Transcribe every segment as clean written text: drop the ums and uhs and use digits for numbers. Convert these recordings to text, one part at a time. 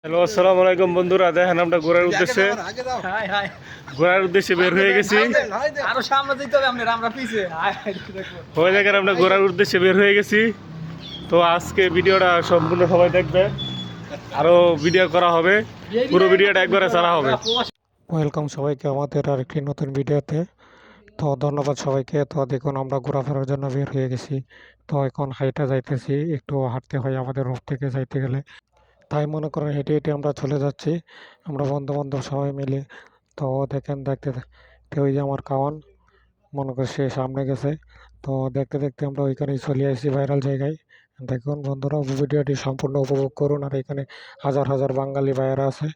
Hello, আসসালামু আলাইকুম বন্ধুরা। দেখেন আমরা ঘোরার উদ্দেশ্যে বের হয়ে গেছি। আরো সামনে দিতে হবে আমরা পিছে ওই জায়গায় আমরা ঘোরার উদ্দেশ্যে বের হয়ে গেছি। তো আজকে ভিডিওটা সম্পূর্ণ সবাই দেখবে, আরো ভিডিও করা হবে, পুরো ভিডিওটা একবারে ছাড়া হবে। ওয়েলকাম সবাইকে আমাদের আরেকটি নতুন ভিডিওতে। তো ধন্যবাদ সবাইকে। তো দেখুন আমরা ঘোরাফেরার জন্য বের হয়ে গেছি। তো এখন হাইটা যাইতেছি, একটু হাঁটতে হয় আমাদের রুম থেকে যাইতে গেলে। তাই মনে করেন হেঁটে হেঁটে আমরা চলে যাচ্ছি, আমরা বন্ধু বান্ধব সবাই মিলে। তো দেখেন দেখতে দেখতে ওই যে আমার কাওয়ান মনে করে সে সামনে গেছে। তো দেখতে দেখতে আমরা ওইখানেই চলে আসছি ভাইরাল জায়গায়। দেখুন বন্ধুরা, ভিডিওটি সম্পূর্ণ উপভোগ করুন। আর এখানে হাজার হাজার বাঙালি ভাইয়েরা আছে।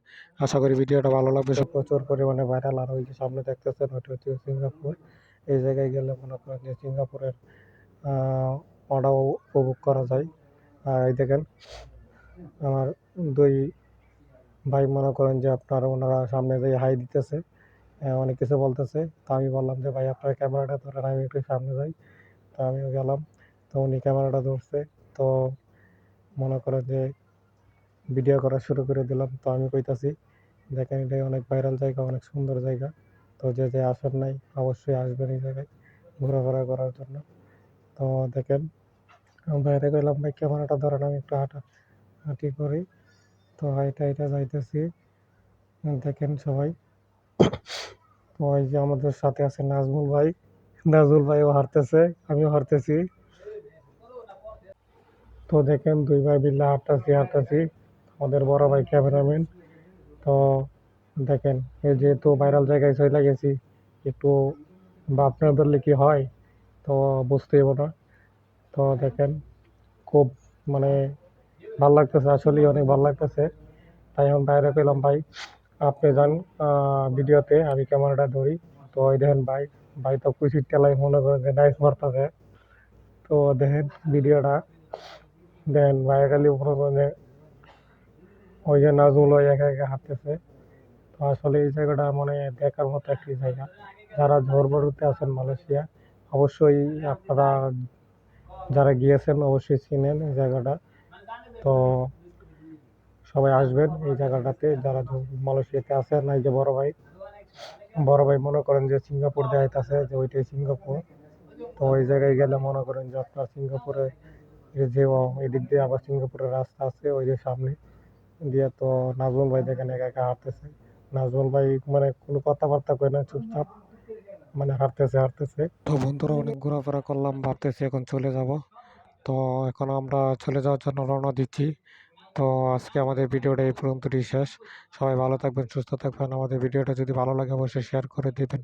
আশা করি ভিডিওটা ভালো লাগবে। সে প্রচুর পরিমাণে ভাইরাল। আর ওই যে সামনে দেখতেছেন ওইটা হচ্ছে সিঙ্গাপুর। এই জায়গায় গেলে মনে করেন যে সিঙ্গাপুরের ওটাও উপভোগ করা যায়। আর এই দেখেন আমার দুই ভাই মনে করেন যে আপনার ওনারা সামনে যেয়ে হাই দিতেছে, অনেক কিছু বলতেছে। তো আমি বললাম যে ভাই আপনার ক্যামেরাটা ধরেন, আমি একটু সামনে যাই। তো আমিও গেলাম, তো উনি ক্যামেরাটা ধরছে। তো মনে করেন যে ভিডিও করা শুরু করে দিলাম। তো আমি কইতাছি দেখেন এটাই অনেক ভাইরাল জায়গা, অনেক সুন্দর জায়গা। তো যে যে আসেন নাই অবশ্যই আসবেন এই জায়গায় ঘোরাফেরা করার জন্য। তো দেখেন আমি বাইরে গেলাম, ভাই ক্যামেরাটা ধরেন, আমি একটু হাঁটি করি। তো হাইটা হাইটা যাইতেছি, দেখেন সবাই। তো ওই যে আমাদের সাথে আছে নাজমুল ভাই, নাজমুল ভাইও হারতেছে, আমিও হারতেছি। তো দেখেন দুই ভাই মিলে হাঁটতেছি। আমাদের বড় ভাই ক্যামেরাম্যান। তো দেখেন এই যেহেতু ভাইরাল জায়গায় চলে গেছি, একটু বাপ না ধরলে কি হয়, তো বুঝতেই না। তো দেখেন খুব মানে ভাল লাগতেছে, আসলে অনেক ভাল লাগতেছে। তাই আমি বাইরে পেলাম, ভাই আপনি যান ভিডিওতে, আমি ক্যামেরাটা ধরি। তো ওই দেখেন ভাই, ভাই তো কুচির তেলাই মনে করেন যে নাইস মারতেছে। তো দেখেন ভিডিওটা দেন ভাইরালি মনে করেন যে ওই যে নাজমুল ওই একা একা হাঁটতেছে। তো আসলে এই জায়গাটা মানে দেখার মতো একটি জায়গা। যারা ঝড়বড়ুতে আছেন মালয়েশিয়া, অবশ্যই আপনারা যারা গিয়েছেন অবশ্যই চিনেন এই জায়গাটা। তো সবাই আসবেন এই জায়গাটাতে যারা মালয়েশিয়াতে আছেন। এই যে বড় ভাই মনে করেন যে সিঙ্গাপুর দেখাইতেছে যে ওইটাই সিঙ্গাপুর। তো ওই জায়গায় গেলে মনে করেন যে আপনার সিঙ্গাপুরে যে এদিক দিয়ে আবার সিঙ্গাপুরের রাস্তা আছে ওই যে সামনে দিয়ে। তো নাজমুল ভাই দেখেন একা একা হাঁটতেছে। নাজমুল ভাই মানে কোনো কথাবার্তা কয় না, চুপচাপ মানে হাঁটতেছে। তো বন্ধুরা অনেক ঘোরাফেরা করলাম, ভাবতেছি এখন চলে যাব। তো এখন আমরা চলে যাওয়ার জন্য রওনা দিচ্ছি। তো আজকে আমাদের ভিডিওটা এই পর্যন্তই শেষ। সবাই ভালো থাকবেন, সুস্থ থাকবেন। আমাদের ভিডিওটা যদি ভালো লাগে অবশ্যই শেয়ার করে দিবেন।